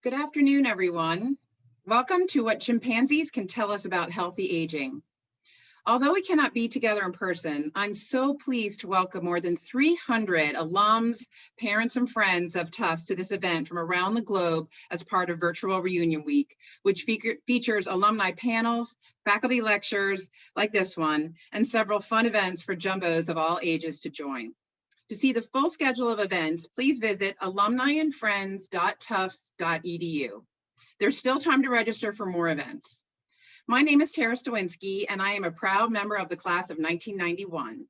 Good afternoon, everyone. Welcome to What Chimpanzees Can Tell Us About Healthy Aging. Although we cannot be together in person, I'm so pleased to welcome more than 300 alums, parents, and friends of Tufts to this event from around the globe as part of Virtual Reunion Week, which features alumni panels, faculty lectures like this one, and several fun events for jumbos of all ages to join. To see the full schedule of events, please visit alumniandfriends.tufts.edu. There's still time to register for more events. My name is Tara Stawinski, and I am a proud member of the class of 1991.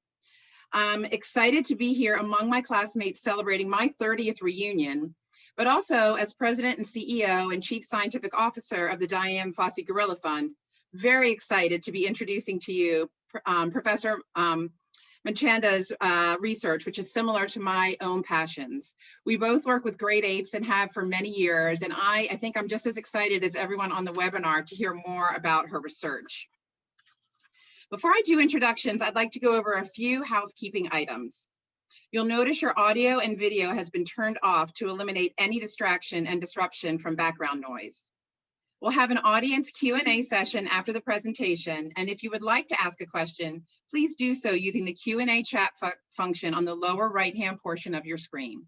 I'm excited to be here among my classmates celebrating my 30th reunion, but also as president and CEO and chief scientific officer of the Diane Fossey Gorilla Fund, very excited to be introducing to you Professor Machanda's research, which is similar to my own passions. We both work with great apes and have for many years, and I think I'm just as excited as everyone on the webinar to hear more about her research. Before I do introductions, I'd like to go over a few housekeeping items. You'll notice your audio and video has been turned off to eliminate any distraction and disruption from background noise. We'll have an audience Q&A session after the presentation, and if you would like to ask a question, please do so using the Q&A chat function on the lower right-hand portion of your screen.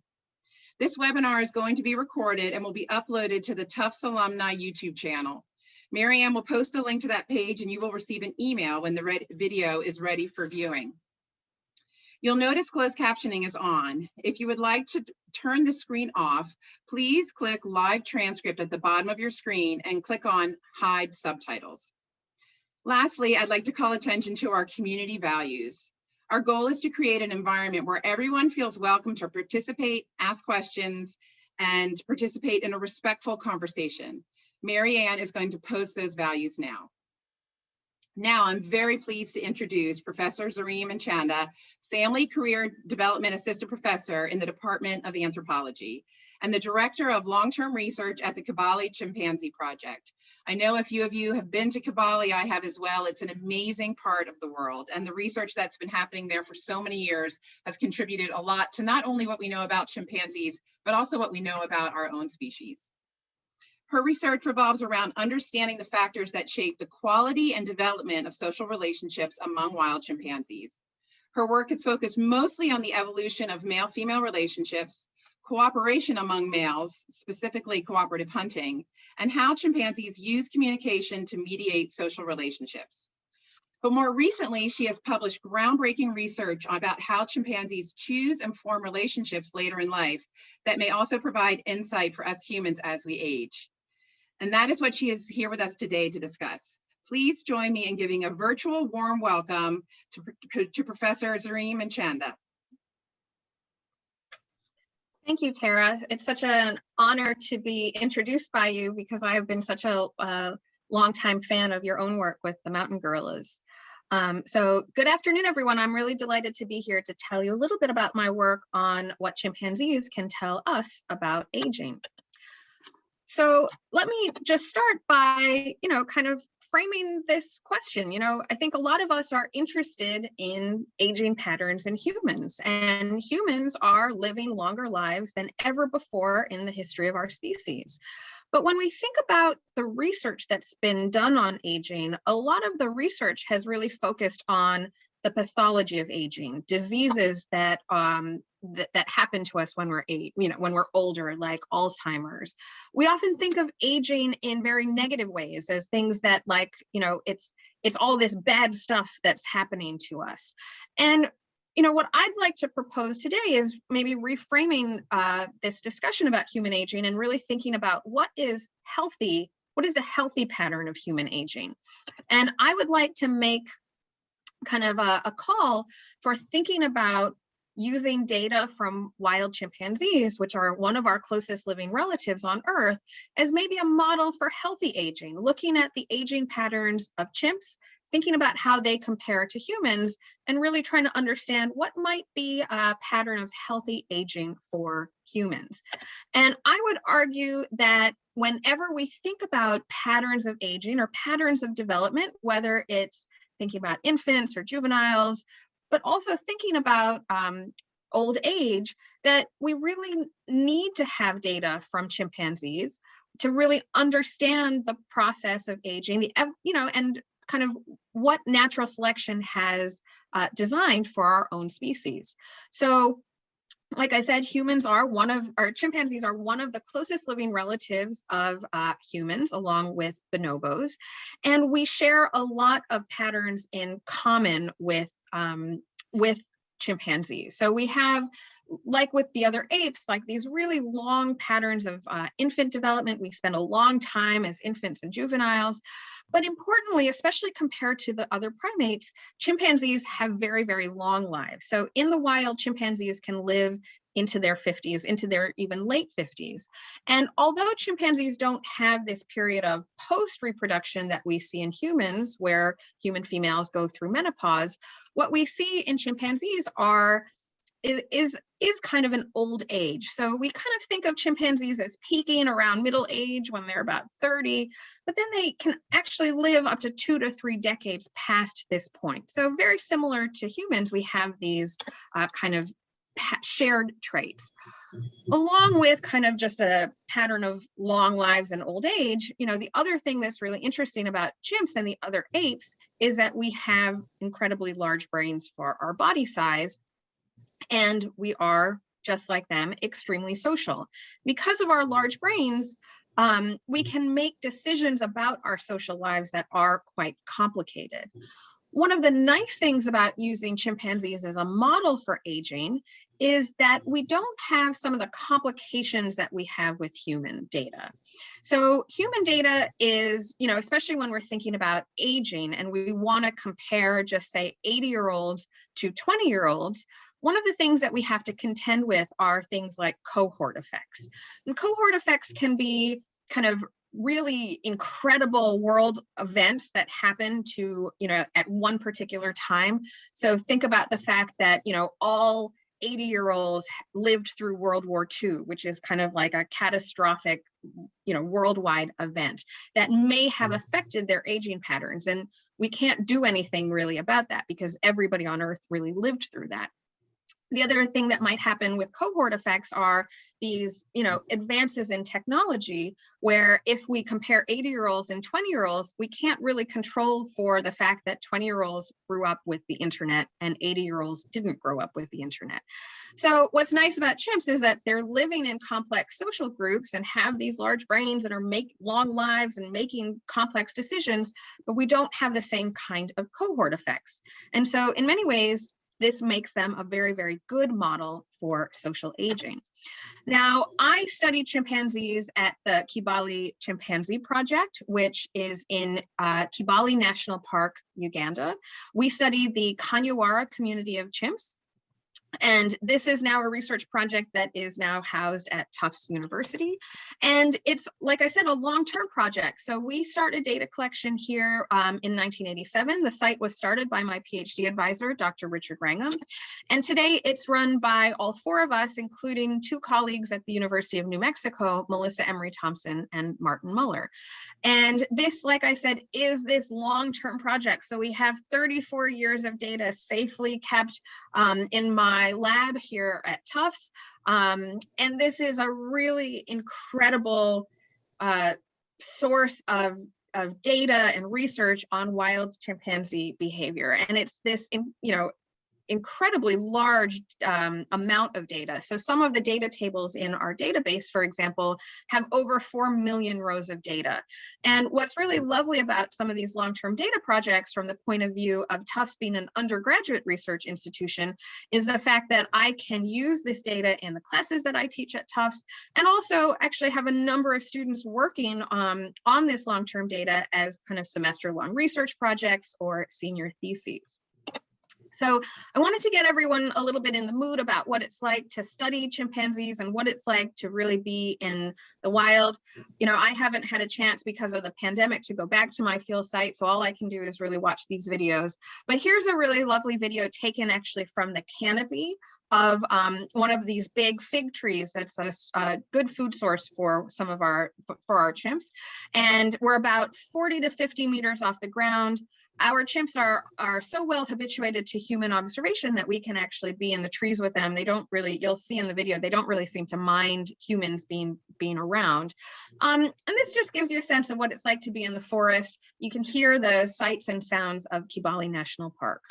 This webinar is going to be recorded and will be uploaded to the Tufts Alumni YouTube channel. Marianne will post a link to that page and you will receive an email when the video is ready for viewing. You'll notice closed captioning is on. If you would like to turn the screen off, please click Live Transcript at the bottom of your screen and click on Hide Subtitles. Lastly, I'd like to call attention to our community values. Our goal is to create an environment where everyone feels welcome to participate, ask questions, and participate in a respectful conversation. Marianne is going to post those values now. Now, I'm very pleased to introduce Professor Zarin Machanda, Family Career Development Assistant Professor in the Department of Anthropology, and the Director of Long-Term Research at the Kibale Chimpanzee Project. I know a few of you have been to Kibale, I have as well. It's an amazing part of the world, and the research that's been happening there for so many years has contributed a lot to not only what we know about chimpanzees, but also what we know about our own species. Her research revolves around understanding the factors that shape the quality and development of social relationships among wild chimpanzees. Her work is focused mostly on the evolution of male-female relationships, cooperation among males, specifically cooperative hunting, and how chimpanzees use communication to mediate social relationships. But more recently, she has published groundbreaking research about how chimpanzees choose and form relationships later in life that may also provide insight for us humans as we age. And that is what she is here with us today to discuss. Please join me in giving a virtual warm welcome to Professor Zarin Machanda. Thank you, Tara. It's such an honor to be introduced by you because I have been such a longtime fan of your own work with the mountain gorillas. So good afternoon, everyone. I'm really delighted to be here to tell you a little bit about my work on what chimpanzees can tell us about aging. So let me just start by, kind of framing this question. I think a lot of us are interested in aging patterns in humans, and humans are living longer lives than ever before in the history of our species. But when we think about the research that's been done on aging, a lot of the research has really focused on the pathology of aging, diseases that that happen to us when we're when we're older, like Alzheimer's. We often think of aging in very negative ways, as things that, like, it's all this bad stuff that's happening to us. And what I'd like to propose today is maybe reframing this discussion about human aging and really thinking about what is the healthy pattern of human aging. And I would like to make kind of a call for thinking about using data from wild chimpanzees, which are one of our closest living relatives on Earth, as maybe a model for healthy aging, looking at the aging patterns of chimps, thinking about how they compare to humans, and really trying to understand what might be a pattern of healthy aging for humans. And I would argue that whenever we think about patterns of aging or patterns of development, whether it's thinking about infants or juveniles, but also thinking about old age, that we really need to have data from chimpanzees, to really understand the process of aging, and kind of what natural selection has designed for our own species. So, like I said, chimpanzees are one of the closest living relatives of humans, along with bonobos, and we share a lot of patterns in common with chimpanzees. So we have, like with the other apes, like these really long patterns of infant development. We spend a long time as infants and juveniles, but importantly, especially compared to the other primates, chimpanzees have very, very long lives. So in the wild, chimpanzees can live into their 50s, into their even late 50s. And although chimpanzees don't have this period of post-reproduction that we see in humans, where human females go through menopause, what we see in chimpanzees is kind of an old age. So we kind of think of chimpanzees as peaking around middle age when they're about 30, but then they can actually live up to 2 to 3 decades past this point. So very similar to humans, we have these kind of shared traits, along with kind of just a pattern of long lives and old age. The other thing that's really interesting about chimps and the other apes is that we have incredibly large brains for our body size, and we are, just like them, extremely social. Because of our large brains, we can make decisions about our social lives that are quite complicated. One of the nice things about using chimpanzees as a model for aging is that we don't have some of the complications that we have with human data. So human data is, especially when we're thinking about aging and we want to compare, just say, 80-year-olds to 20-year-olds, one of the things that we have to contend with are things like cohort effects. And cohort effects can be kind of really incredible world events that happen to, at one particular time. So think about the fact that, all 80-year-olds lived through World War II, which is kind of like a catastrophic, worldwide event that may have affected their aging patterns. And we can't do anything really about that because everybody on Earth really lived through that. The other thing that might happen with cohort effects are these, advances in technology, where if we compare 80-year-olds and 20-year-olds, we can't really control for the fact that 20-year-olds grew up with the internet and 80-year-olds didn't grow up with the internet. So what's nice about chimps is that they're living in complex social groups and have these large brains that are making long lives and making complex decisions, but we don't have the same kind of cohort effects. And so in many ways, this makes them a very, very good model for social aging. Now, I studied chimpanzees at the Kibale Chimpanzee Project, which is in Kibale National Park, Uganda. We studied the Kanyawara community of chimps. And this is now a research project that is now housed at Tufts University. And it's, like I said, a long-term project. So we started data collection here in 1987. The site was started by my PhD advisor, Dr. Richard Wrangham. And today it's run by all 4 of us, including 2 colleagues at the University of New Mexico, Melissa Emery Thompson and Martin Muller. And this, like I said, is this long-term project. So we have 34 years of data safely kept in my lab here at Tufts. And this is a really incredible source of data and research on wild chimpanzee behavior. And it's this, incredibly large amount of data. So some of the data tables in our database, for example, have over 4 million rows of data. And what's really lovely about some of these long-term data projects from the point of view of Tufts being an undergraduate research institution is the fact that I can use this data in the classes that I teach at Tufts, and also actually have a number of students working on this long-term data as kind of semester-long research projects or senior theses. So I wanted to get everyone a little bit in the mood about what it's like to study chimpanzees and what it's like to really be in the wild. I haven't had a chance because of the pandemic to go back to my field site, so all I can do is really watch these videos. But here's a really lovely video taken actually from the canopy of one of these big fig trees that's a good food source for some of our chimps. And we're about 40 to 50 meters off the ground. our chimps are so well habituated to human observation that we can actually be in the trees with them. They don't really, you'll see in the video, they don't really seem to mind humans being around. And this just gives you a sense of what it's like to be in the forest. You can hear the sights and sounds of Kibale National Park.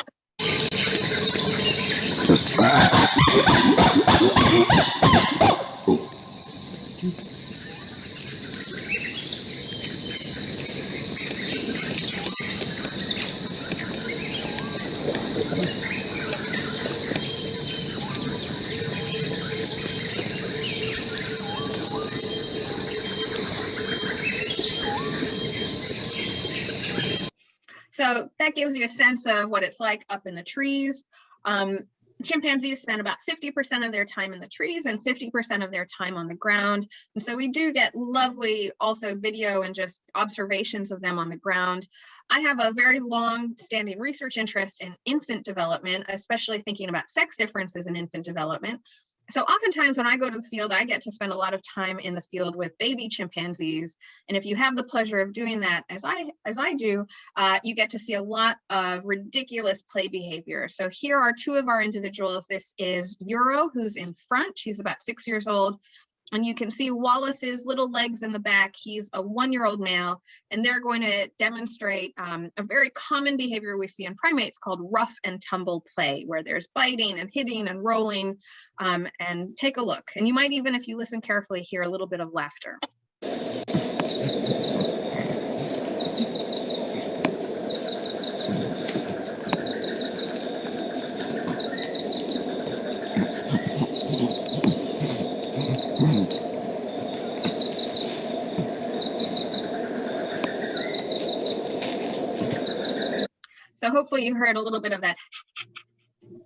So that gives you a sense of what it's like up in the trees. Chimpanzees spend about 50% of their time in the trees and 50% of their time on the ground. And so we do get lovely also video and just observations of them on the ground. I have a very long-standing research interest in infant development, especially thinking about sex differences in infant development. So oftentimes when I go to the field, I get to spend a lot of time in the field with baby chimpanzees. And if you have the pleasure of doing that, as I do, you get to see a lot of ridiculous play behavior. So here are two of our individuals. This is Euro, who's in front. She's about 6 years old. And you can see Wallace's little legs in the back. He's a 1-year-old male, and they're going to demonstrate a very common behavior we see in primates called rough and tumble play, where there's biting and hitting and rolling. And take a look. And you might even, if you listen carefully, hear a little bit of laughter. So hopefully you heard a little bit of that,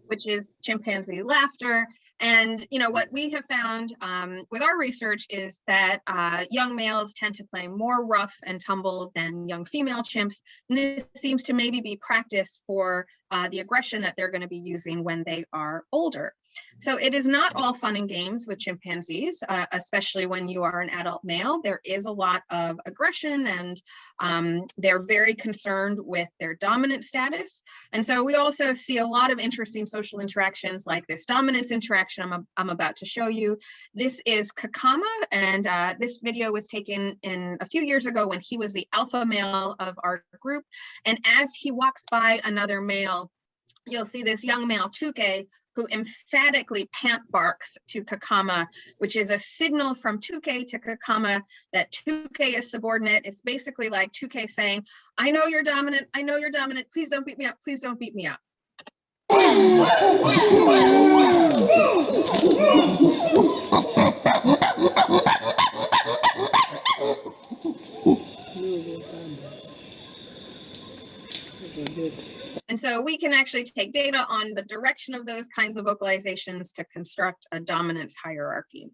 which is chimpanzee laughter. And you know what we have found with our research is that young males tend to play more rough and tumble than young female chimps. And this seems to maybe be practice for the aggression that they're going to be using when they are older. So it is not all fun and games with chimpanzees, especially when you are an adult male. There is a lot of aggression, and they're very concerned with their dominant status. And so we also see a lot of interesting social interactions like this dominance interaction I'm about to show you. This is Kakama, and this video was taken in a few years ago when he was the alpha male of our group. And as he walks by another male, you'll see this young male, Tuke, who emphatically pant barks to Kakama, which is a signal from Tuke to Kakama that Tuke is subordinate. It's basically like Tuke saying, I know you're dominant, please don't beat me up, please don't beat me up. And so we can actually take data on the direction of those kinds of vocalizations to construct a dominance hierarchy.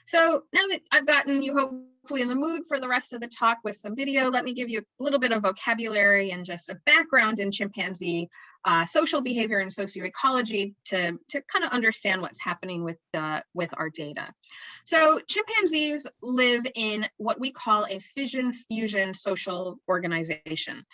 So now that I've gotten you hopefully in the mood for the rest of the talk with some video, let me give you a little bit of vocabulary and just a background in chimpanzee social behavior and socioecology to kind of understand what's happening with our data. So chimpanzees live in what we call a fission fusion social organization.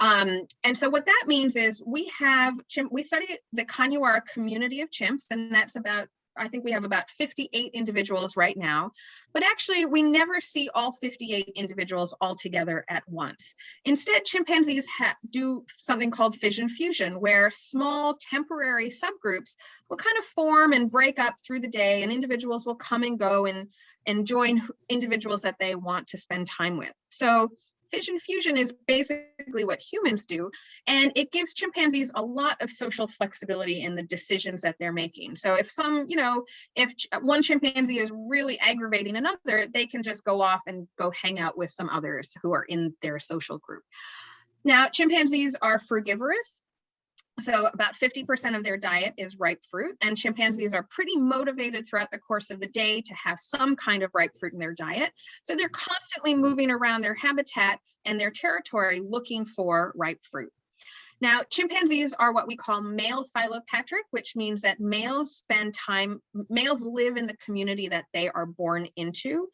And so what that means is we study the Kanyawara community of chimps, and that's about, I think we have about 58 individuals right now, but actually we never see all 58 individuals all together at once. Instead, chimpanzees do something called fission fusion, where small temporary subgroups will kind of form and break up through the day, and individuals will come and go and join individuals that they want to spend time with. So fission fusion is basically what humans do, and it gives chimpanzees a lot of social flexibility in the decisions that they're making. So if if one chimpanzee is really aggravating another, they can just go off and go hang out with some others who are in their social group. Now, chimpanzees are frugivorous. So about 50% of their diet is ripe fruit, and chimpanzees are pretty motivated throughout the course of the day to have some kind of ripe fruit in their diet. So they're constantly moving around their habitat and their territory looking for ripe fruit. Now, chimpanzees are what we call male philopatric, which means that males live in the community that they are born into,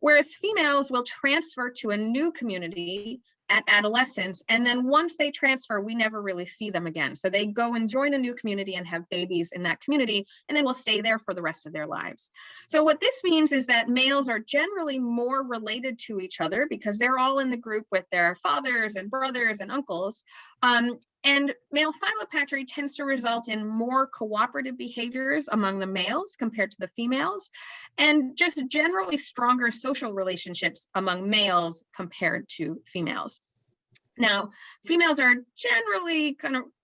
whereas females will transfer to a new community at adolescence. And then once they transfer, we never really see them again. So they go and join a new community and have babies in that community, and then will stay there for the rest of their lives. So what this means is that males are generally more related to each other because they're all in the group with their fathers and brothers and uncles. And male philopatry tends to result in more cooperative behaviors among the males compared to the females, and just generally stronger social relationships among males compared to females. Now, females are generally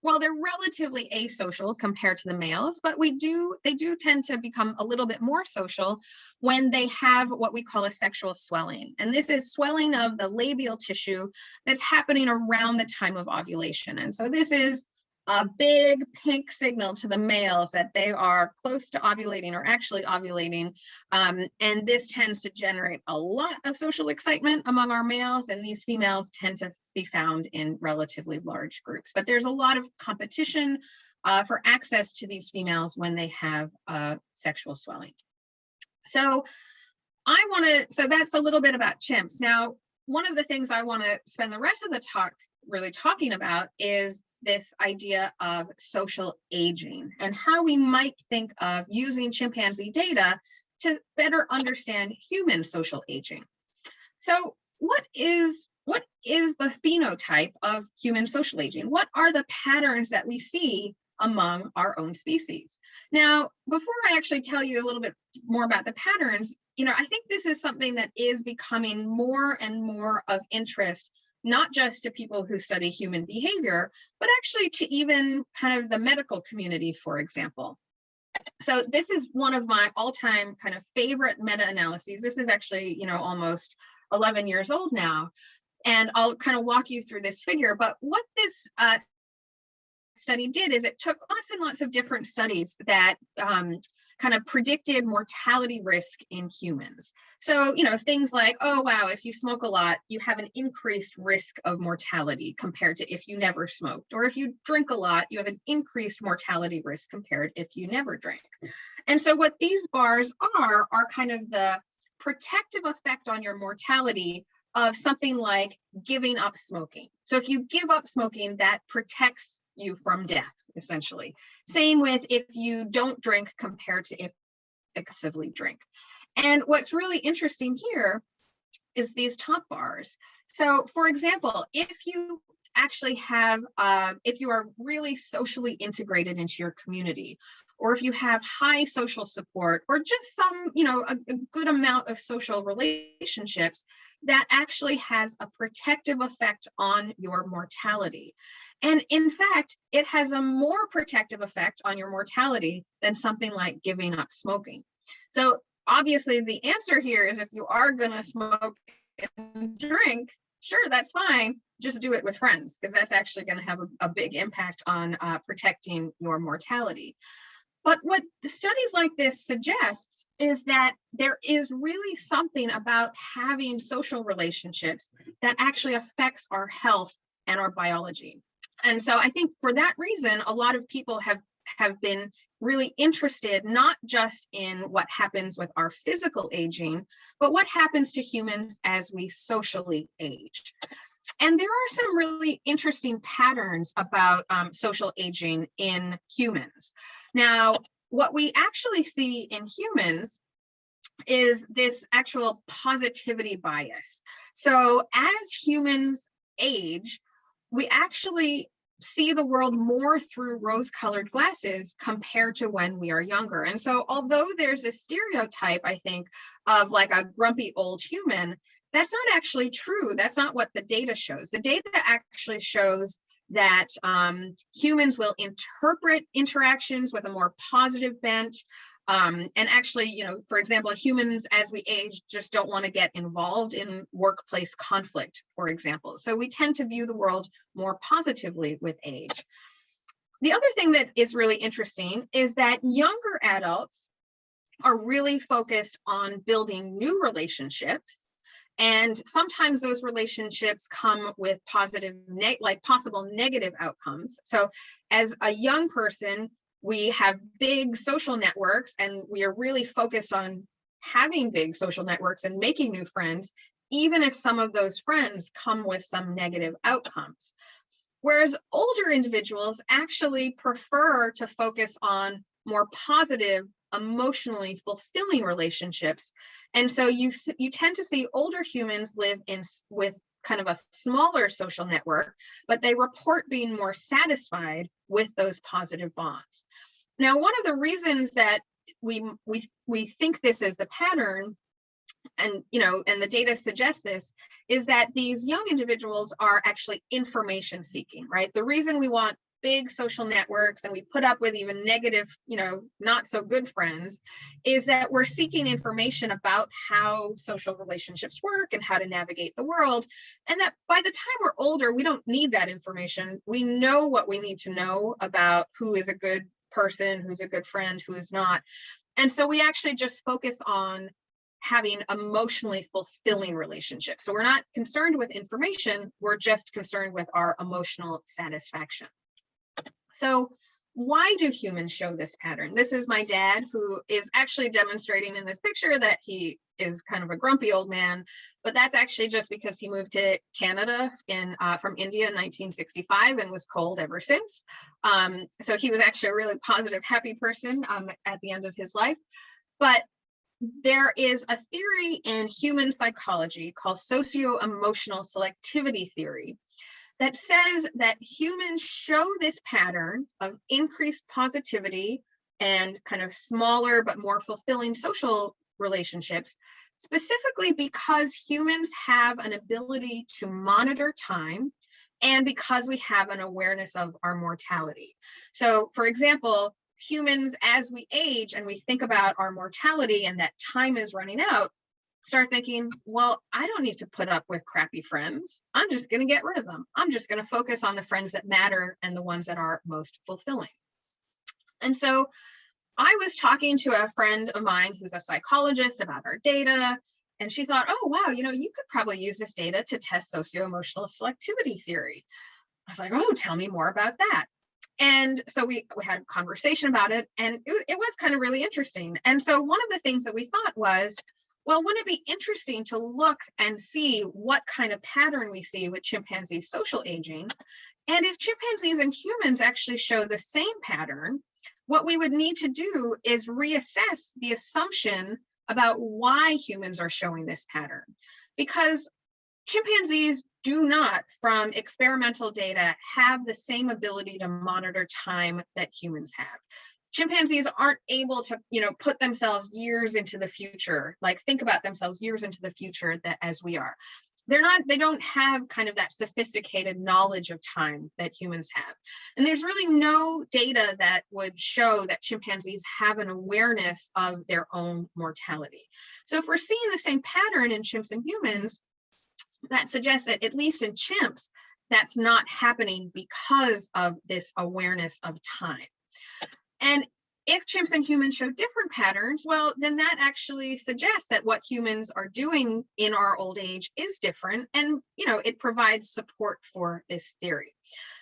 well, they're relatively asocial compared to the males, but they do tend to become a little bit more social when they have what we call a sexual swelling. And this is swelling of the labial tissue that's happening around the time of ovulation. And so this is a big pink signal to the males that they are close to ovulating or actually ovulating. And this tends to generate a lot of social excitement among our males, and these females tend to be found in relatively large groups. But there's a lot of competition for access to these females when they have sexual swelling. So that's a little bit about chimps. Now, one of the things I want to spend the rest of the talk really talking about is this idea of social aging and how we might think of using chimpanzee data to better understand human social aging. So what is the phenotype of human social aging? What are the patterns that we see among our own species? Now, before I actually tell you a little bit more about the patterns, I think this is something that is becoming more and more of interest, not just to people who study human behavior, but actually to even kind of the medical community, for example. So this is one of my all-time kind of favorite meta-analyses. This is actually, almost 11 years old now, and I'll kind of walk you through this figure. But what this study did is it took lots and lots of different studies that kind of predicted mortality risk in humans. So, things like, oh, wow, if you smoke a lot, you have an increased risk of mortality compared to if you never smoked. Or if you drink a lot, you have an increased mortality risk compared if you never drank. And so what these bars are kind of the protective effect on your mortality of something like giving up smoking. So if you give up smoking, that protects you from death, essentially. Same with if you don't drink compared to if you excessively drink. And what's really interesting here is these top bars. So for example, if you actually have, if you are really socially integrated into your community, or if you have high social support, or just some, a good amount of social relationships, that actually has a protective effect on your mortality. And in fact, it has a more protective effect on your mortality than something like giving up smoking. So obviously the answer here is if you are going to smoke and drink, sure, that's fine. Just do it with friends, because that's actually going to have a big impact on protecting your mortality. But what studies like this suggests is that there is really something about having social relationships that actually affects our health and our biology. And so I think for that reason, a lot of people have been really interested, not just in what happens with our physical aging, but what happens to humans as we socially age. And there are some really interesting patterns about social aging in humans. Now, what we actually see in humans is this actual positivity bias. So as humans age, we actually see the world more through rose-colored glasses compared to when we are younger. And so although there's a stereotype, I think, of like a grumpy old human, that's not actually true. That's not what the data shows. The data actually shows that humans will interpret interactions with a more positive bent. And actually, for example, humans as we age just don't want to get involved in workplace conflict, for example. So we tend to view the world more positively with age. The other thing that is really interesting is that younger adults are really focused on building new relationships. And sometimes those relationships come with possible negative outcomes. So as a young person, we have big social networks, and we are really focused on having big social networks and making new friends. even if some of those friends come with some negative outcomes. Whereas older individuals actually prefer to focus on more positive, emotionally fulfilling relationships. And so you tend to see older humans live with kind of a smaller social network, but they report being more satisfied with those positive bonds. Now, one of the reasons that we think this is the pattern, and the data suggests this, is that these young individuals are actually information seeking, right? The reason we want big social networks and we put up with even negative, not so good friends, is that we're seeking information about how social relationships work and how to navigate the world. And that by the time we're older, we don't need that information. We know what we need to know about who is a good person, who's a good friend, who is not. And so we actually just focus on having emotionally fulfilling relationships. So we're not concerned with information, we're just concerned with our emotional satisfaction. So why do humans show this pattern? This is my dad, who is actually demonstrating in this picture that he is kind of a grumpy old man, but that's actually just because he moved to Canada from India in 1965 and was cold ever since. So he was actually a really positive, happy person at the end of his life. But there is a theory in human psychology called socio-emotional selectivity theory that says that humans show this pattern of increased positivity and kind of smaller but more fulfilling social relationships, specifically because humans have an ability to monitor time and because we have an awareness of our mortality. So, for example, humans, as we age and we think about our mortality and that time is running out, start thinking, well, I don't need to put up with crappy friends. I'm just going to get rid of them. I'm just going to focus on the friends that matter and the ones that are most fulfilling. And so I was talking to a friend of mine who's a psychologist about our data, and she thought, oh, wow, you could probably use this data to test socio-emotional selectivity theory. I was like, oh, tell me more about that. And so we had a conversation about it, and it was kind of really interesting. And so one of the things that we thought was, well, wouldn't it be interesting to look and see what kind of pattern we see with chimpanzees' social aging? And if chimpanzees and humans actually show the same pattern, what we would need to do is reassess the assumption about why humans are showing this pattern. Because chimpanzees do not, from experimental data, have the same ability to monitor time that humans have. Chimpanzees aren't able to, put themselves years into the future, like think about themselves years into the future as we are. They don't have kind of that sophisticated knowledge of time that humans have. And there's really no data that would show that chimpanzees have an awareness of their own mortality. So if we're seeing the same pattern in chimps and humans, that suggests that at least in chimps, that's not happening because of this awareness of time. And if chimps and humans show different patterns, well, then that actually suggests that what humans are doing in our old age is different. And, it provides support for this theory.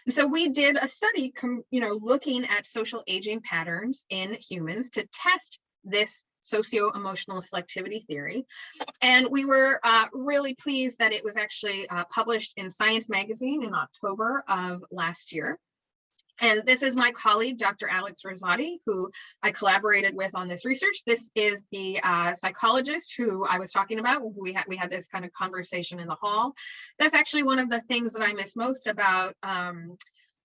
And so we did a study, looking at social aging patterns in humans to test this socio-emotional selectivity theory. And we were really pleased that it was actually published in Science magazine in October of last year. And this is my colleague, Dr. Alex Rosati, who I collaborated with on this research. This is the psychologist who I was talking about. We had this kind of conversation in the hall. That's actually one of the things that I miss most about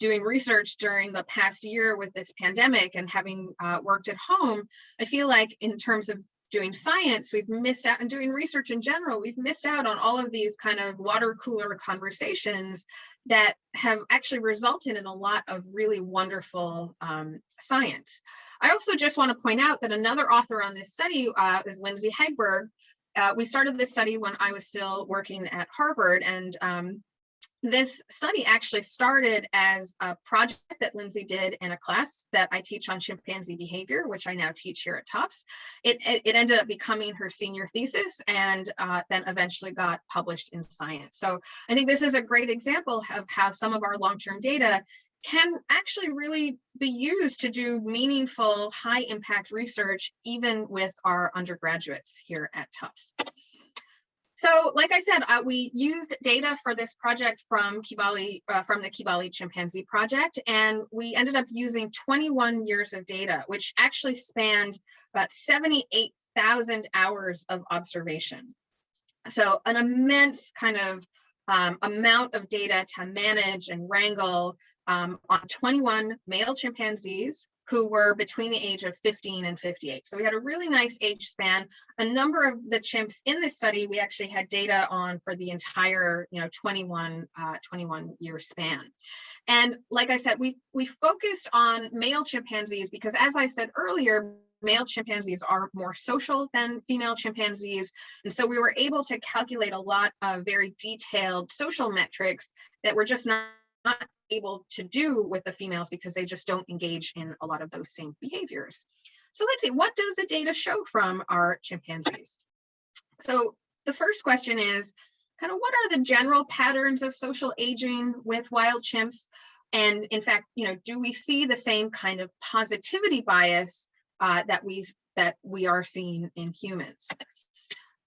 doing research during the past year with this pandemic and having worked at home. I feel like in terms of doing science, we've missed out, and doing research in general, we've missed out on all of these kind of water cooler conversations that have actually resulted in a lot of really wonderful science. I also just want to point out that another author on this study is Lindsey Hegberg. We started this study when I was still working at Harvard, and this study actually started as a project that Lindsey did in a class that I teach on chimpanzee behavior, which I now teach here at Tufts. It ended up becoming her senior thesis, and then eventually got published in Science. So I think this is a great example of how some of our long-term data can actually really be used to do meaningful, high-impact research, even with our undergraduates here at Tufts. So, like I said, we used data for this project from Kibale, from the Kibale Chimpanzee Project, and we ended up using 21 years of data, which actually spanned about 78,000 hours of observation. So, an immense kind of amount of data to manage and wrangle on 21 male chimpanzees who were between the age of 15 and 58. So we had a really nice age span. A number of the chimps in this study, we actually had data on for the entire 21 year span. And like I said, we focused on male chimpanzees because, as I said earlier, male chimpanzees are more social than female chimpanzees. And so we were able to calculate a lot of very detailed social metrics that we're just not able to do with the females because they just don't engage in a lot of those same behaviors. So let's see, what does the data show from our chimpanzees? So the first question is kind of what are the general patterns of social aging with wild chimps? And in fact, do we see the same kind of positivity bias that we are seeing in humans?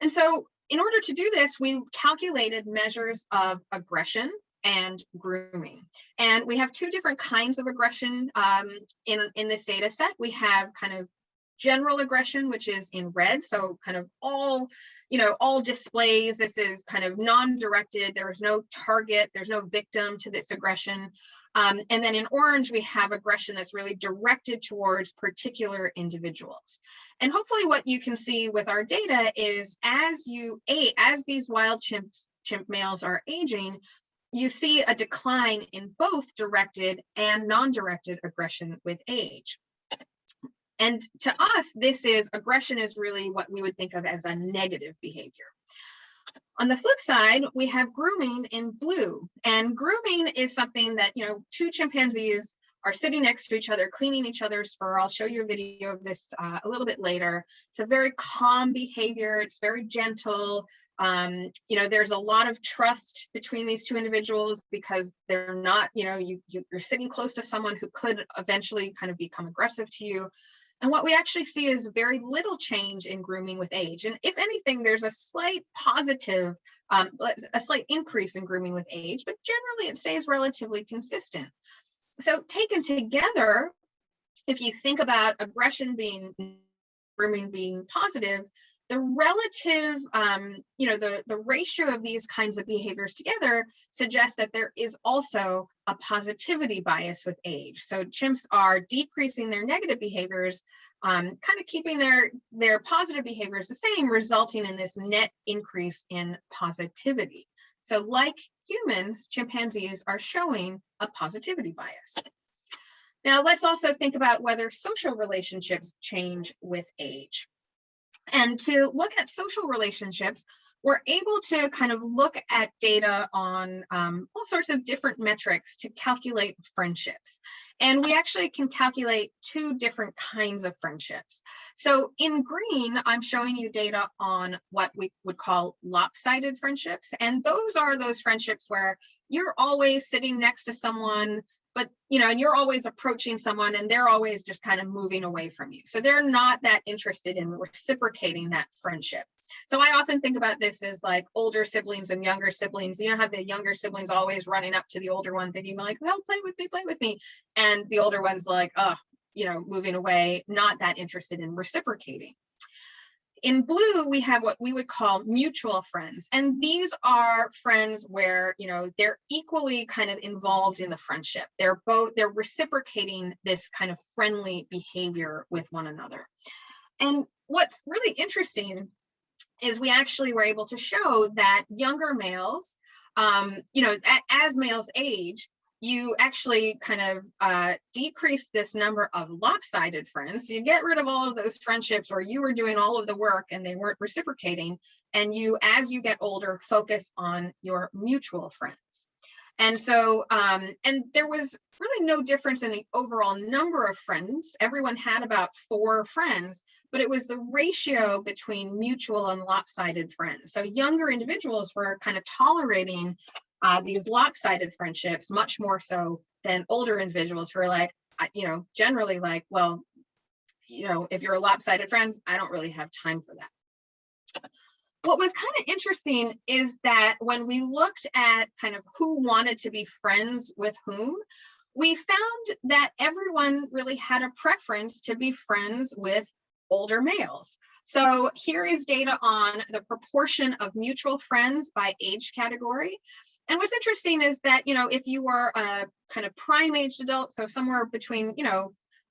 And so in order to do this, we calculated measures of aggression and grooming. And we have two different kinds of aggression in this data set. We have kind of general aggression, which is in red. So kind of all displays. This is kind of non-directed. There is no target. There's no victim to this aggression. And then in orange, we have aggression that's really directed towards particular individuals. And hopefully what you can see with our data is as these wild chimp males are aging, you see a decline in both directed and non-directed aggression with age. And to us, aggression is really what we would think of as a negative behavior. On the flip side, we have grooming in blue. And grooming is something that, two chimpanzees are sitting next to each other, cleaning each other's fur. I'll show you a video of this a little bit later. It's a very calm behavior. It's very gentle. There's a lot of trust between these two individuals because they're not, you're sitting close to someone who could eventually kind of become aggressive to you. And what we actually see is very little change in grooming with age. And if anything, there's a slight positive, a slight increase in grooming with age, but generally it stays relatively consistent. So taken together, if you think about aggression grooming being positive, the relative, the ratio of these kinds of behaviors together suggests that there is also a positivity bias with age. So chimps are decreasing their negative behaviors, kind of keeping their positive behaviors the same, resulting in this net increase in positivity. So like humans, chimpanzees are showing a positivity bias. Now let's also think about whether social relationships change with age. And to look at social relationships, we're able to kind of look at data on all sorts of different metrics to calculate friendships. And we actually can calculate two different kinds of friendships. So in green, I'm showing you data on what we would call lopsided friendships. And those are those friendships where you're always sitting next to someone, but and you're always approaching someone and they're always just kind of moving away from you. So they're not that interested in reciprocating that friendship. So I often think about this as like older siblings and younger siblings. You know how the younger siblings always running up to the older one thinking like, well, play with me. And the older one's like, oh, moving away, not that interested in reciprocating. In blue, we have what we would call mutual friends. And these are friends where, they're equally kind of involved in the friendship. They're reciprocating this kind of friendly behavior with one another. And what's really interesting is we actually were able to show that younger males, as males age, you actually kind of decrease this number of lopsided friends. So you get rid of all of those friendships where you were doing all of the work and they weren't reciprocating. And you, as you get older, focus on your mutual friends. And so, and there was really no difference in the overall number of friends. Everyone had about 4 friends, but it was the ratio between mutual and lopsided friends. So younger individuals were kind of tolerating these lopsided friendships much more so than older individuals who are like, generally like, well, if you're a lopsided friend, I don't really have time for that. What was kind of interesting is that when we looked at kind of who wanted to be friends with whom, we found that everyone really had a preference to be friends with older males. So here is data on the proportion of mutual friends by age category. And what's interesting is that, if you were a kind of prime aged adult, so somewhere between,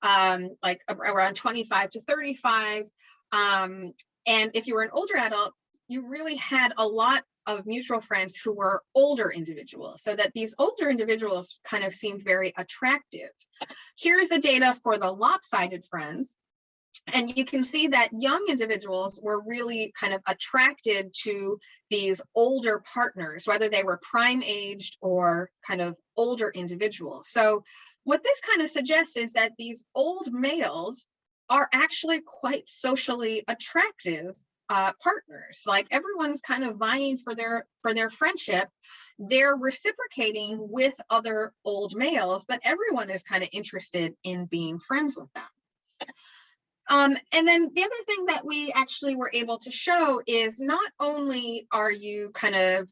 like around 25 to 35, and if you were an older adult, you really had a lot of mutual friends who were older individuals, so that these older individuals kind of seemed very attractive. Here's the data for the lopsided friends. And you can see that young individuals were really kind of attracted to these older partners, whether they were prime aged or kind of older individuals. So what this kind of suggests is that these old males are actually quite socially attractive partners. Like, everyone's kind of vying for their friendship. They're reciprocating with other old males, but everyone is kind of interested in being friends with them. And then the other thing that we actually were able to show is not only are you kind of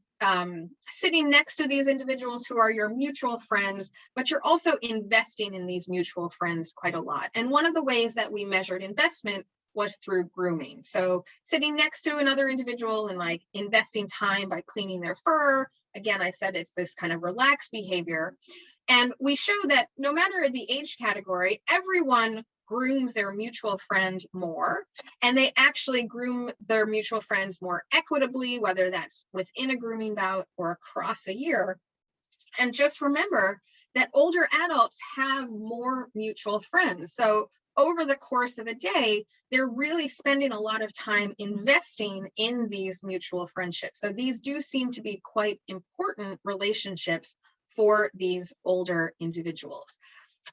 sitting next to these individuals who are your mutual friends, but you're also investing in these mutual friends quite a lot. And one of the ways that we measured investment was through grooming. So sitting next to another individual and like investing time by cleaning their fur. Again, I said it's this kind of relaxed behavior. And we show that no matter the age category, everyone grooms their mutual friend more, and they actually groom their mutual friends more equitably, whether that's within a grooming bout or across a year. And just remember that older adults have more mutual friends. So over the course of a day, they're really spending a lot of time investing in these mutual friendships. So these do seem to be quite important relationships for these older individuals.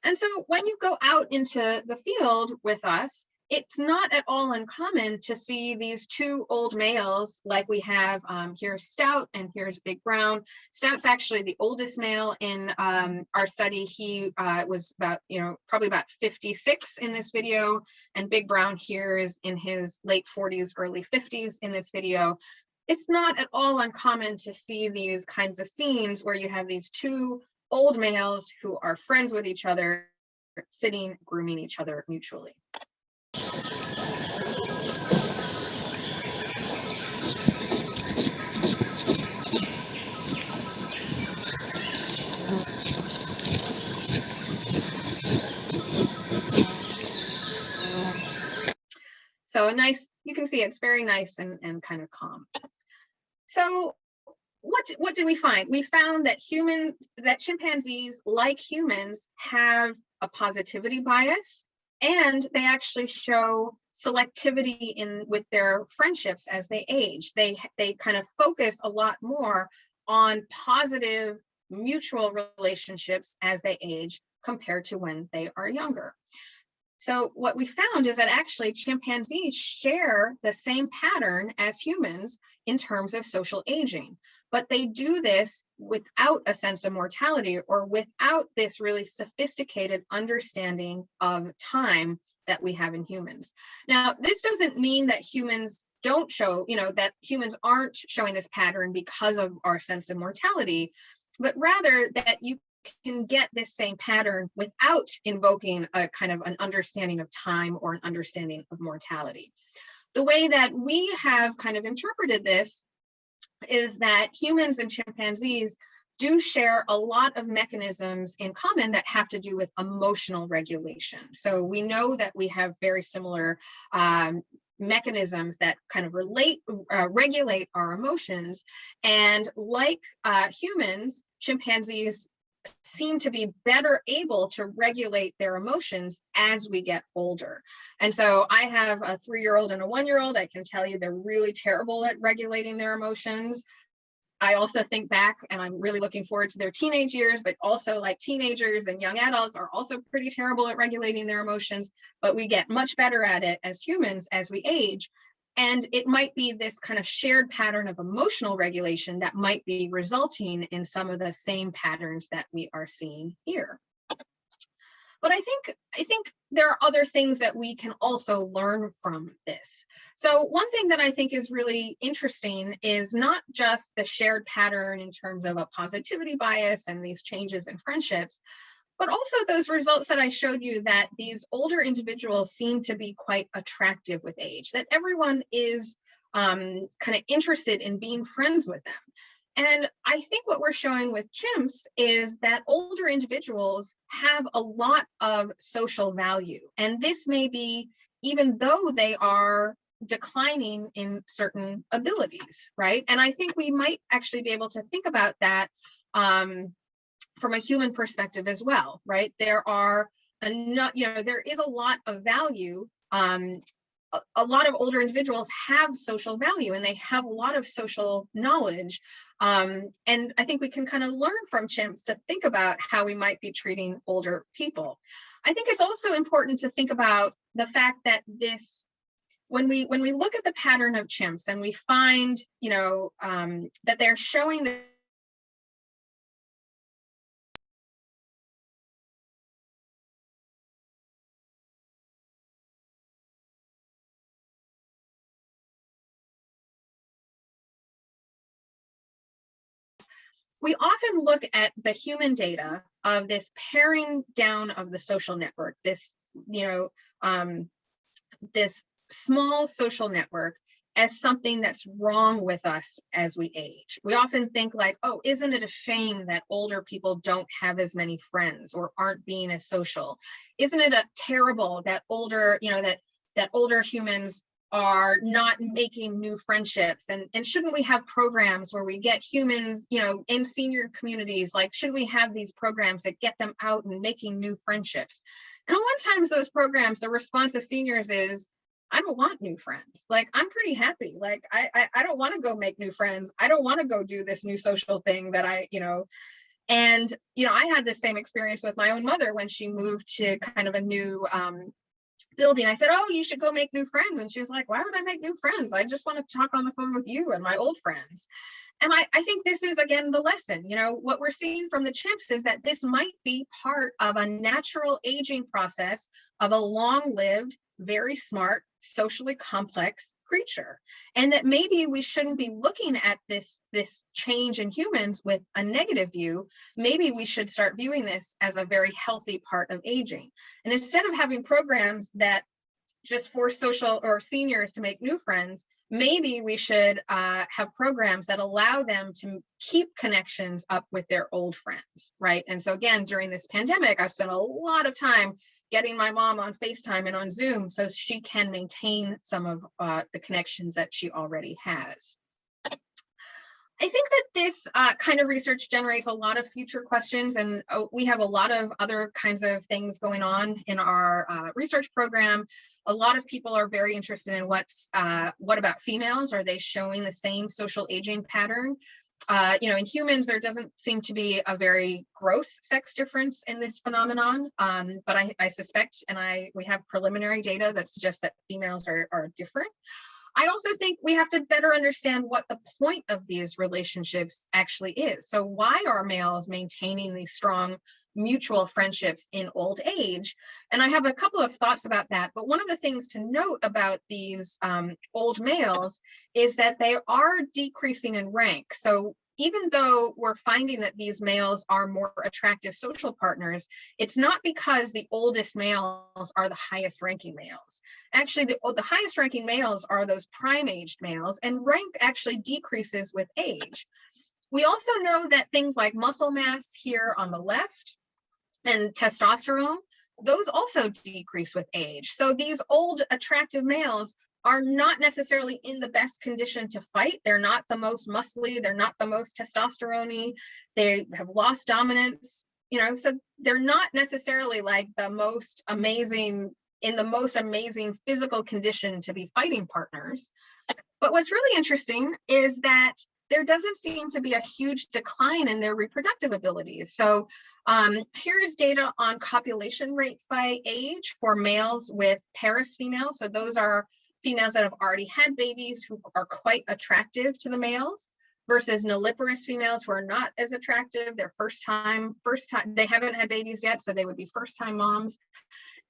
And so when you go out into the field with us, it's not at all uncommon to see these two old males like we have. Here's Stout and here's Big Brown. Stout's actually the oldest male in our study. He was about, probably about 56 in this video, and Big Brown here is in his late 40s, early 50s in this video. It's not at all uncommon to see these kinds of scenes where you have these two old males who are friends with each other, sitting, grooming each other mutually. So you can see it's very nice and kind of calm. So what did we find? We found that chimpanzees, like humans, have a positivity bias, and they actually show selectivity with their friendships as they age. They kind of focus a lot more on positive mutual relationships as they age compared to when they are younger. So what we found is that actually chimpanzees share the same pattern as humans in terms of social aging, but they do this without a sense of mortality or without this really sophisticated understanding of time that we have in humans. Now, this doesn't mean that humans don't show, that humans aren't showing this pattern because of our sense of mortality, but rather that you can get this same pattern without invoking a kind of an understanding of time or an understanding of mortality. The way that we have kind of interpreted this is that humans and chimpanzees do share a lot of mechanisms in common that have to do with emotional regulation. So we know that we have very similar mechanisms that kind of regulate our emotions. And like humans, chimpanzees seem to be better able to regulate their emotions as we get older. And so I have a 3-year-old and a 1-year-old. I can tell you they're really terrible at regulating their emotions. I also think back, and I'm really looking forward to their teenage years, but also like teenagers and young adults are also pretty terrible at regulating their emotions, but we get much better at it as humans as we age. And it might be this kind of shared pattern of emotional regulation that might be resulting in some of the same patterns that we are seeing here. But I think there are other things that we can also learn from this. So one thing that I think is really interesting is not just the shared pattern in terms of a positivity bias and these changes in friendships, but also those results that I showed you, that these older individuals seem to be quite attractive with age, that everyone is kind of interested in being friends with them. And I think what we're showing with chimps is that older individuals have a lot of social value. And this may be even though they are declining in certain abilities, right? And I think we might actually be able to think about that from a human perspective as well, right? There are there is a lot of value. A lot of older individuals have social value and they have a lot of social knowledge. And I think we can kind of learn from chimps to think about how we might be treating older people. I think it's also important to think about the fact that when we look at the pattern of chimps and we find, that they're showing that we often look at the human data of this paring down of the social network, this small social network, as something that's wrong with us as we age. We often think like, oh, isn't it a shame that older people don't have as many friends or aren't being as social? Isn't it terrible that older humans are not making new friendships, and shouldn't we have programs where we get humans, in senior communities, like shouldn't we have these programs that get them out and making new friendships? And a lot of times those programs, the response of seniors is, I don't want new friends. Like, I'm pretty happy. Like, I don't want to go make new friends. I don't want to go do this new social thing that I had the same experience with my own mother when she moved to kind of a new building. I said, oh, you should go make new friends. And she was like, why would I make new friends? I just want to talk on the phone with you and my old friends. And I think this is, again, the lesson. What we're seeing from the chimps is that this might be part of a natural aging process of a long-lived, very smart, socially complex creature. And that maybe we shouldn't be looking at this change in humans with a negative view. Maybe we should start viewing this as a very healthy part of aging. And instead of having programs that just force social or seniors to make new friends, maybe we should have programs that allow them to keep connections up with their old friends, right? And so again, during this pandemic, I spent a lot of time getting my mom on FaceTime and on Zoom so she can maintain some of the connections that she already has. I think that this kind of research generates a lot of future questions, and we have a lot of other kinds of things going on in our research program. A lot of people are very interested in what about females? Are they showing the same social aging pattern? In humans, there doesn't seem to be a very gross sex difference in this phenomenon, but I suspect, and we have preliminary data that suggests that females are different. I also think we have to better understand what the point of these relationships actually is. So why are males maintaining these strong mutual friendships in old age? And I have a couple of thoughts about that. But one of the things to note about these old males is that they are decreasing in rank. So even though we're finding that these males are more attractive social partners, it's not because the oldest males are the highest ranking males. Actually, the highest ranking males are those prime-aged males, and rank actually decreases with age. We also know that things like muscle mass here on the left and testosterone, those also decrease with age. So these old attractive males are not necessarily in the best condition to fight. They're not the most muscly, they're not the most testosterone-y, they have lost dominance, so they're not necessarily like the most amazing physical condition to be fighting partners. But what's really interesting is that there doesn't seem to be a huge decline in their reproductive abilities. So here's data on copulation rates by age for males with Paris females. So those are females that have already had babies who are quite attractive to the males. versus nulliparous females who are not as attractive. They're first time, they haven't had babies yet, so they would be first time moms.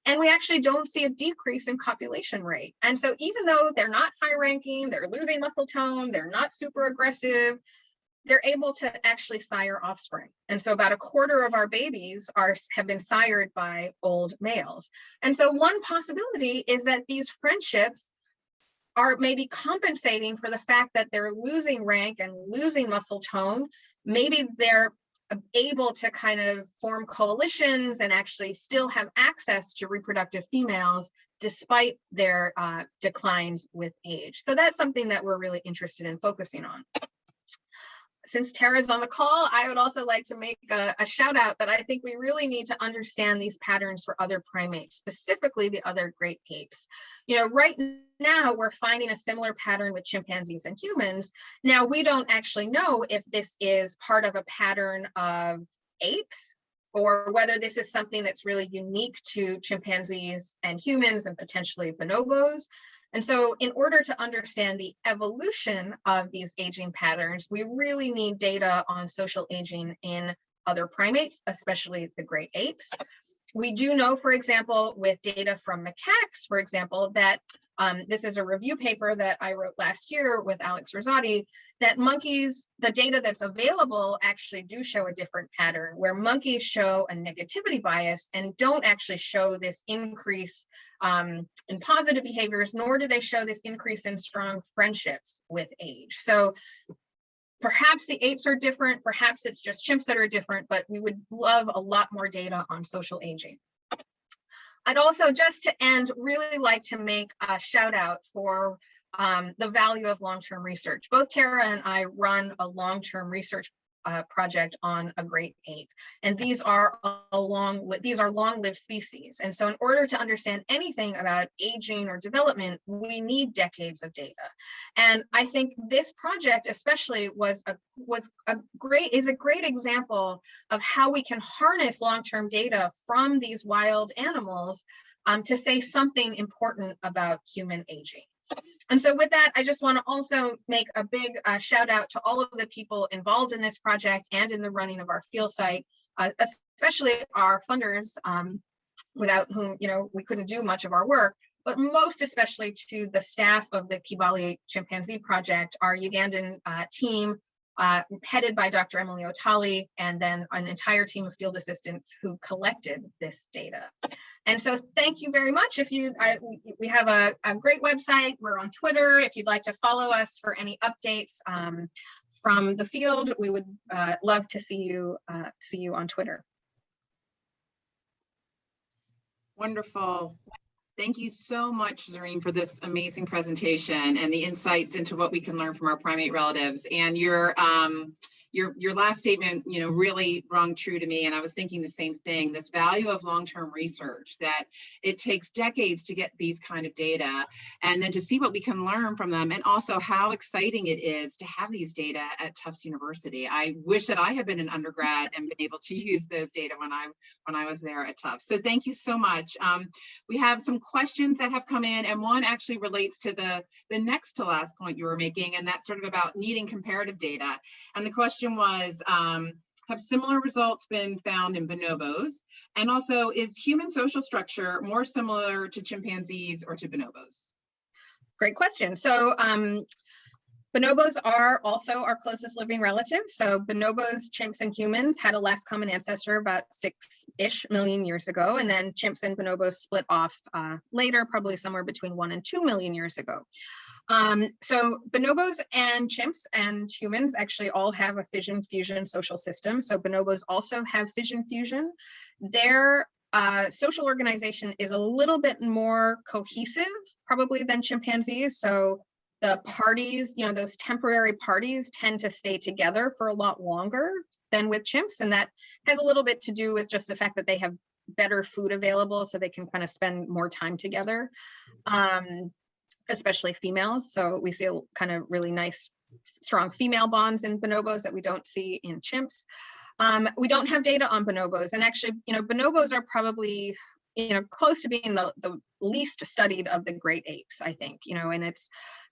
And we actually don't see a decrease in copulation rate. And so even though they're not high ranking, they're losing muscle tone, they're not super aggressive, they're able to actually sire offspring. And so about a quarter of our babies have been sired by old males. And so one possibility is that these friendships are maybe compensating for the fact that they're losing rank and losing muscle tone. Maybe they're able to kind of form coalitions and actually still have access to reproductive females despite their declines with age. So that's something that we're really interested in focusing on. Since Tara's on the call, I would also like to make a shout out that I think we really need to understand these patterns for other primates, specifically the other great apes. You know, right now we're finding a similar pattern with chimpanzees and humans. Now, we don't actually know if this is part of a pattern of apes or whether this is something that's really unique to chimpanzees and humans and potentially bonobos. And so in order to understand the evolution of these aging patterns, we really need data on social aging in other primates, especially the great apes. We do know, for example, with data from macaques, for example, that this is a review paper that I wrote last year with Alex Rosati, that monkeys, the data that's available actually do show a different pattern where monkeys show a negativity bias and don't actually show this increase in positive behaviors, nor do they show this increase in strong friendships with age. So perhaps the apes are different, perhaps it's just chimps that are different, but we would love a lot more data on social aging. I'd also, just to end, really like to make a shout out for the value of long-term research. Both Tara and I run a long-term research project on a great ape, and these are long-lived species. And so in order to understand anything about aging or development, we need decades of data. And I think this project especially is a great example of how we can harness long-term data from these wild animals to say something important about human aging. And so with that, I just want to also make a big shout out to all of the people involved in this project and in the running of our field site, especially our funders, without whom, you know, we couldn't do much of our work, but most especially to the staff of the Kibale Chimpanzee Project, our Ugandan team, headed by Dr. Emily Otali, and then an entire team of field assistants who collected this data. And so thank you very much. We have a great website. We're on Twitter. If you'd like to follow us for any updates from the field, we would love to see you on Twitter. Wonderful. Thank you so much, Zarin, for this amazing presentation and the insights into what we can learn from our primate relatives. And your last statement, you know, really rung true to me. And I was thinking the same thing, this value of long-term research, that it takes decades to get these kind of data, and then to see what we can learn from them, and also how exciting it is to have these data at Tufts University. I wish that I had been an undergrad and been able to use those data when I was there at Tufts. So thank you so much. We have some questions that have come in, and one actually relates to the next to last point you were making, and that's sort of about needing comparative data. And the question was, have similar results been found in bonobos? And also, is human social structure more similar to chimpanzees or to bonobos? Great question. So bonobos are also our closest living relatives. So bonobos, chimps, and humans had a last common ancestor about 6-ish million years ago, and then chimps and bonobos split off later, probably somewhere between 1 and 2 million years ago. So bonobos and chimps and humans actually all have a fission fusion social system. So bonobos also have fission fusion. Their social organization is a little bit more cohesive probably than chimpanzees. So the parties, you know, those temporary parties tend to stay together for a lot longer than with chimps. And that has a little bit to do with just the fact that they have better food available, so they can kind of spend more time together. Especially females. So we see a kind of really nice, strong female bonds in bonobos that we don't see in chimps. We don't have data on bonobos, and actually, you know, bonobos are probably, you know, close to being the least studied of the great apes, I think, and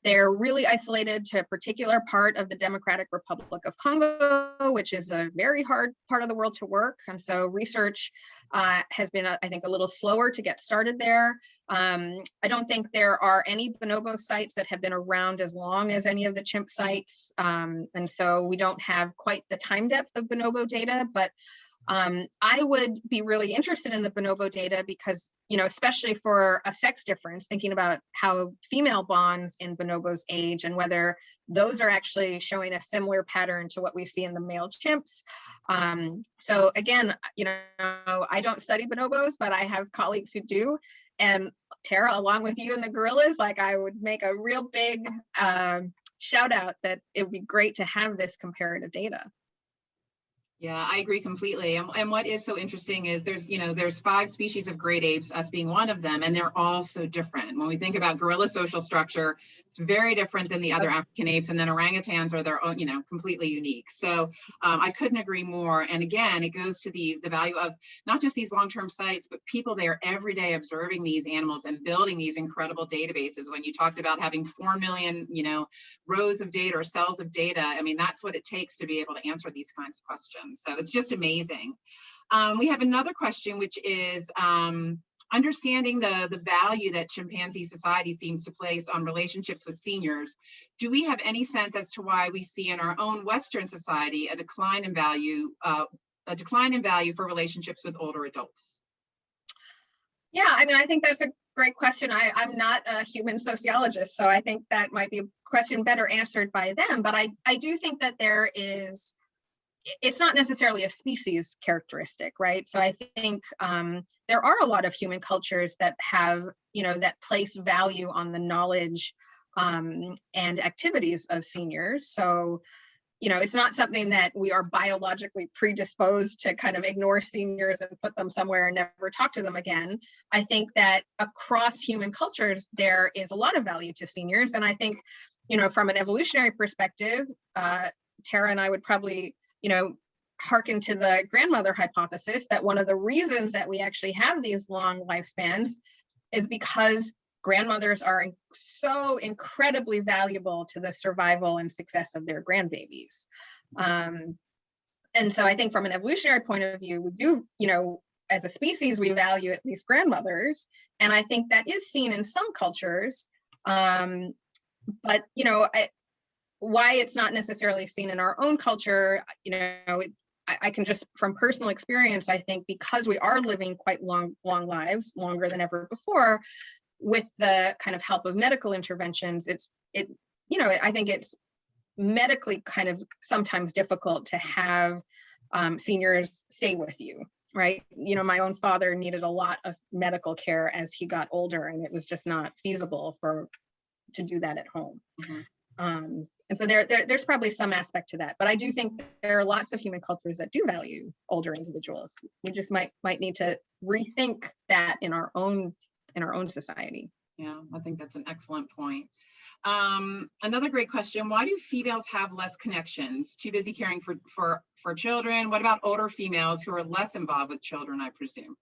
they're really isolated to a particular part of the Democratic Republic of Congo, which is a very hard part of the world to work. And so research has been, I think, a little slower to get started there. I don't think there are any bonobo sites that have been around as long as any of the chimp sites. And so we don't have quite the time depth of bonobo data, but I would be really interested in the bonobo data because, especially for a sex difference, thinking about how female bonds in bonobos age and whether those are actually showing a similar pattern to what we see in the male chimps. So again, I don't study bonobos, but I have colleagues who do. And Tara, along with you and the gorillas, I would make a real big shout out that it would be great to have this comparative data. Yeah, I agree completely. And what is so interesting is there's 5 species of great apes, us being one of them, and they're all so different. When we think about gorilla social structure, it's very different than the other African apes, and then orangutans are their own, completely unique. So I couldn't agree more. And again, it goes to the value of not just these long-term sites, but people there every day observing these animals and building these incredible databases. When you talked about having 4 million, rows of data or cells of data, I mean, that's what it takes to be able to answer these kinds of questions. So it's just amazing. We have another question, which is understanding the value that chimpanzee society seems to place on relationships with seniors. Do we have any sense as to why we see in our own Western society a decline in value for relationships with older adults? Yeah, I mean, I think that's a great question. I'm not a human sociologist, so I think that might be a question better answered by them. But I do think that it's not necessarily a species characteristic, right? So I think there are a lot of human cultures that have, that place value on the knowledge and activities of seniors. So, it's not something that we are biologically predisposed to kind of ignore seniors and put them somewhere and never talk to them again. I think that across human cultures, there is a lot of value to seniors. And I think, from an evolutionary perspective, Tara and I would probably hearken to the grandmother hypothesis that one of the reasons that we actually have these long lifespans is because grandmothers are so incredibly valuable to the survival and success of their grandbabies. And so I think from an evolutionary point of view, we do, as a species, we value at least grandmothers. And I think that is seen in some cultures. But, why it's not necessarily seen in our own culture, I can just, from personal experience, I think because we are living quite long lives, longer than ever before, with the kind of help of medical interventions, I think it's medically kind of sometimes difficult to have seniors stay with you, right? My own father needed a lot of medical care as he got older, and it was just not feasible to do that at home. Mm-hmm. And so there's probably some aspect to that, but I do think there are lots of human cultures that do value older individuals. We just might need to rethink that in our own society. Yeah, I think that's an excellent point. Another great question: why do females have less connections? Too busy caring for children? What about older females who are less involved with children, I presume?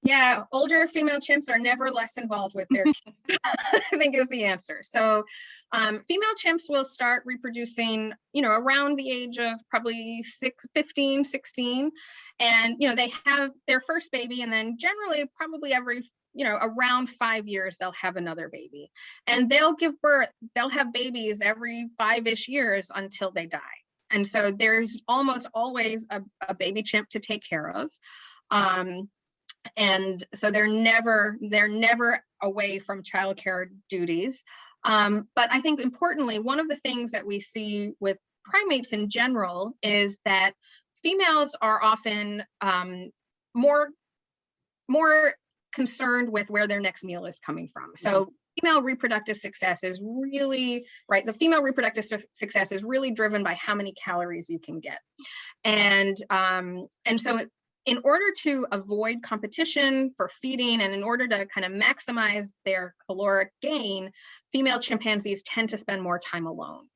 Yeah, older female chimps are never less involved with their kids, I think is the answer. So female chimps will start reproducing, around the age of probably 15, 16. And, they have their first baby, and then generally probably every, around 5 years, they'll have another baby. And they'll have babies every 5-ish years until they die. And so there's almost always a baby chimp to take care of. And so they're never away from childcare duties. But I think importantly, one of the things that we see with primates in general is that females are often more concerned with where their next meal is coming from. So female reproductive success is really, right, the female reproductive success is really driven by how many calories you can get. And so in order to avoid competition for feeding and in order to kind of maximize their caloric gain, female chimpanzees tend to spend more time alone.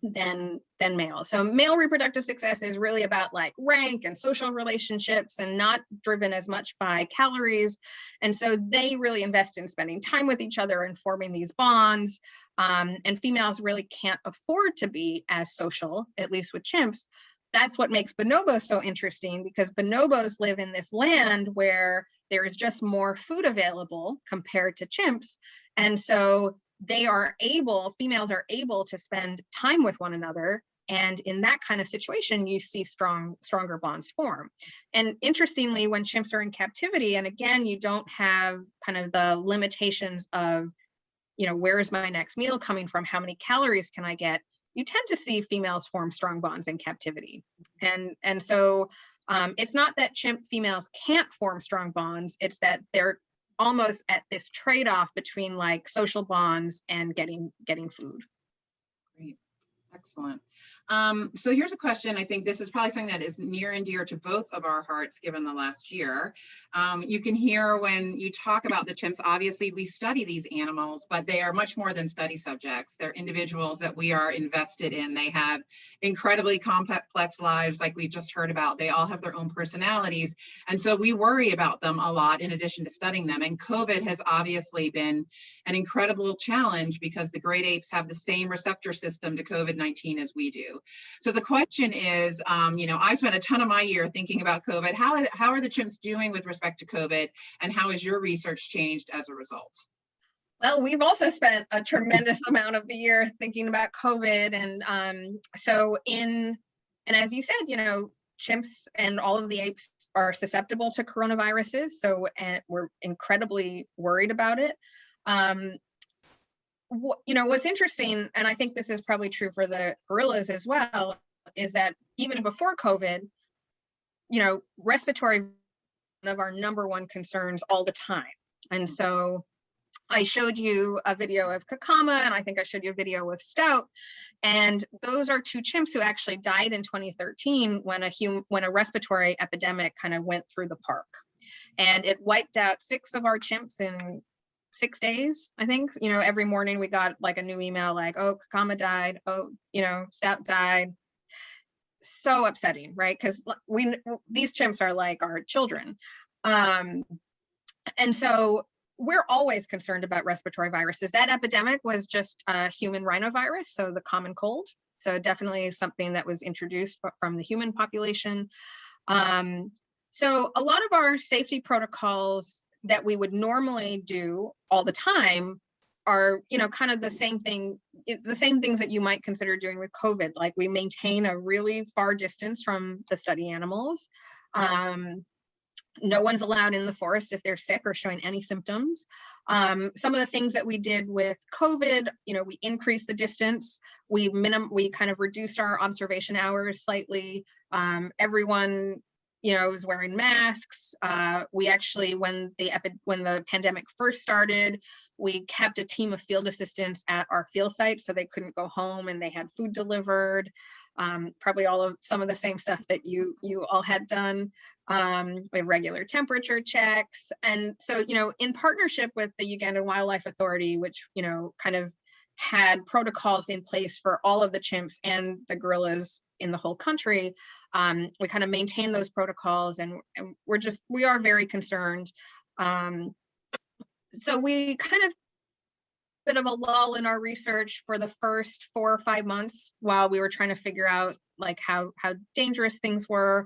than male. So male reproductive success is really about like rank and social relationships and not driven as much by calories. And so they really invest in spending time with each other and forming these bonds. And females really can't afford to be as social, at least with chimps. That's what makes bonobos so interesting, because bonobos live in this land where there is just more food available compared to chimps. And so females are able to spend time with one another. And in that kind of situation, you see stronger bonds form. And interestingly, when chimps are in captivity, and again, you don't have kind of the limitations of, where is my next meal coming from? How many calories can I get? You tend to see females form strong bonds in captivity. And so it's not that chimp females can't form strong bonds, it's that they're almost at this trade-off between like social bonds and getting food. Great. Excellent. So here's a question. I think this is probably something that is near and dear to both of our hearts given the last year. You can hear when you talk about the chimps, obviously we study these animals, but they are much more than study subjects. They're individuals that we are invested in. They have incredibly complex lives like we've just heard about. They all have their own personalities. And so we worry about them a lot in addition to studying them. And COVID has obviously been an incredible challenge because the great apes have the same receptor system to COVID-19 as we do. So the question is, I've spent a ton of my year thinking about COVID. How are the chimps doing with respect to COVID, and how has your research changed as a result? Well, we've also spent a tremendous amount of the year thinking about COVID. And as you said, chimps and all of the apes are susceptible to coronaviruses. So we're incredibly worried about it. What's interesting, and I think this is probably true for the gorillas as well, is that even before COVID, respiratory one of our number one concerns all the time. And so I showed you a video of Kakama, and I think I showed you a video of Stout. And those are two chimps who actually died in 2013 when a respiratory epidemic kind of went through the park. And it wiped out 6 of our chimps in 6 days, I think. Every morning we got like a new email like, oh, Kakama died, oh, Stout died. So upsetting, right? Because these chimps are like our children. And so we're always concerned about respiratory viruses. That epidemic was just a human rhinovirus, so the common cold. So definitely something that was introduced from the human population. So a lot of our safety protocols that we would normally do all the time are, kind of the same things that you might consider doing with COVID. Like we maintain a really far distance from the study animals. No one's allowed in the forest if they're sick or showing any symptoms. Some of the things that we did with COVID, we increased the distance. We kind of reduced our observation hours slightly. Everyone, is wearing masks. We actually, when the pandemic first started, we kept a team of field assistants at our field sites so they couldn't go home, and they had food delivered. Probably some of the same stuff that you all had done. We have regular temperature checks. And so, in partnership with the Ugandan Wildlife Authority, which, kind of had protocols in place for all of the chimps and the gorillas in the whole country, we kind of maintain those protocols, and we are very concerned. So we kind of bit of a lull in our research for the first 4 or 5 months while we were trying to figure out like how dangerous things were.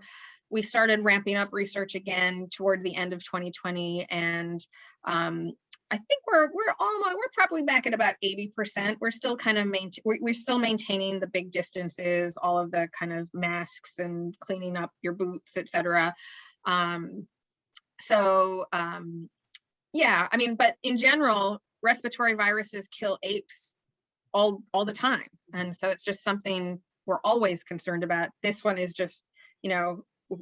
We started ramping up research again toward the end of 2020, and I think we're probably back at about 80%. We're still kind of we're still maintaining the big distances, all of the kind of masks and cleaning up your boots, etc. Yeah, I mean, but in general, respiratory viruses kill apes all the time, and so it's just something we're always concerned about. This one is just,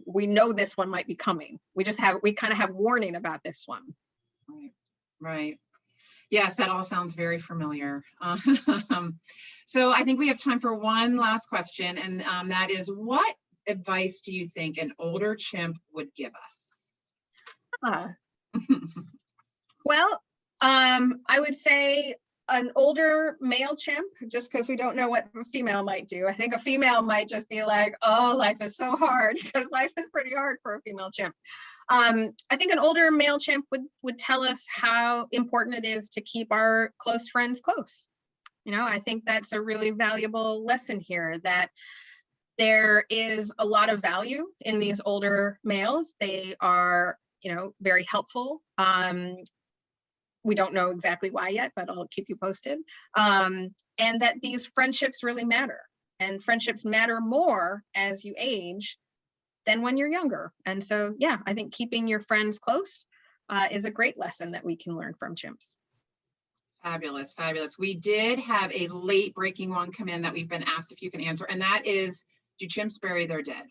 we know this one might be coming. We kind of have warning about this one. Right. Yes, that all sounds very familiar. So I think we have time for one last question, and that is, what advice do you think an older chimp would give us? Well, I would say an older male chimp, just because we don't know what a female might do. I think a female might just be like, oh, life is so hard, because life is pretty hard for a female chimp. I think an older male chimp would tell us how important it is to keep our close friends close. You know, I think that's a really valuable lesson here, that there is a lot of value in these older males. They are, you know, very helpful. We don't know exactly why yet, but I'll keep you posted. And that these friendships really matter, and friendships matter more as you age than when you're younger. And so, yeah, I think keeping your friends close is a great lesson that we can learn from chimps. Fabulous, fabulous. We did have a late breaking one come in that we've been asked if you can answer, and that is, do chimps bury their dead?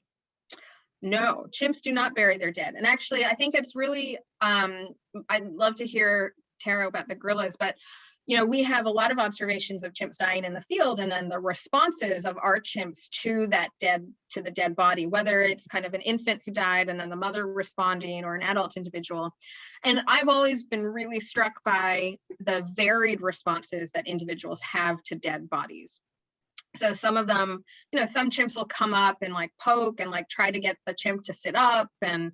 No, chimps do not bury their dead. And actually, I think it's really, I'd love to hear, Tara, about the gorillas, but you know, we have a lot of observations of chimps dying in the field, and then the responses of our chimps to the dead body, whether it's kind of an infant who died and then the mother responding, or an adult individual. And I've always been really struck by the varied responses that individuals have to dead bodies. So some of them, you know, some chimps will come up and like poke and like try to get the chimp to sit up, and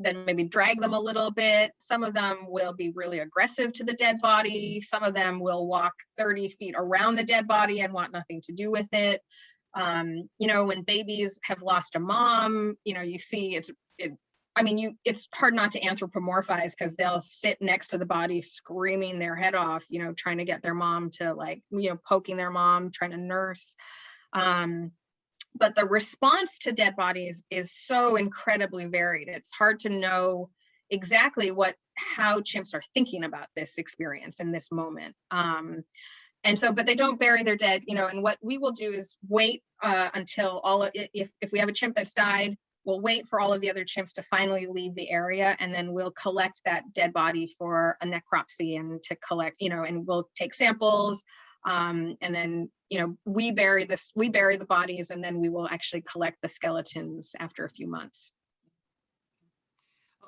then maybe drag them a little bit. Some of them will be really aggressive to the dead body. Some of them will walk 30 feet around the dead body and want nothing to do with it. You know, when babies have lost a mom, you know, you see it's hard not to anthropomorphize, because they'll sit next to the body screaming their head off, you know, trying to get their mom to, like, you know, poking their mom, trying to nurse. But the response to dead bodies is so incredibly varied. It's hard to know exactly how chimps are thinking about this experience in this moment. And so, but they don't bury their dead, you know, and what we will do is wait until if we have a chimp that's died, we'll wait for all of the other chimps to finally leave the area, and then we'll collect that dead body for a necropsy, and to collect, you know, and we'll take samples. And then, you know, we bury the bodies, and then we will actually collect the skeletons after a few months.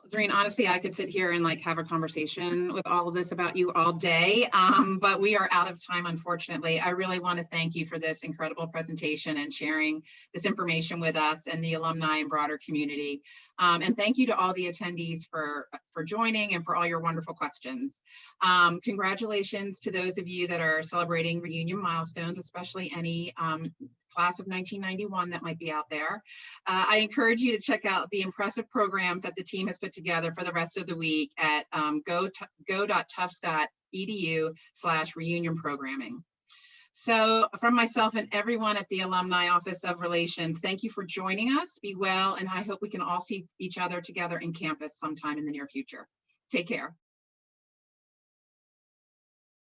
Zarin, honestly, I could sit here and like have a conversation with all of this about you all day, but we are out of time, unfortunately. I really want to thank you for this incredible presentation and sharing this information with us and the alumni and broader community. And thank you to all the attendees for joining and for all your wonderful questions. Congratulations to those of you that are celebrating reunion milestones, especially any class of 1991 that might be out there. I encourage you to check out the impressive programs that the team has put together for the rest of the week at go.tufts.edu/reunion programming. So from myself and everyone at the Alumni Office of Relations, thank you for joining us. Be well, and I hope we can all see each other together in campus sometime in the near future. Take care.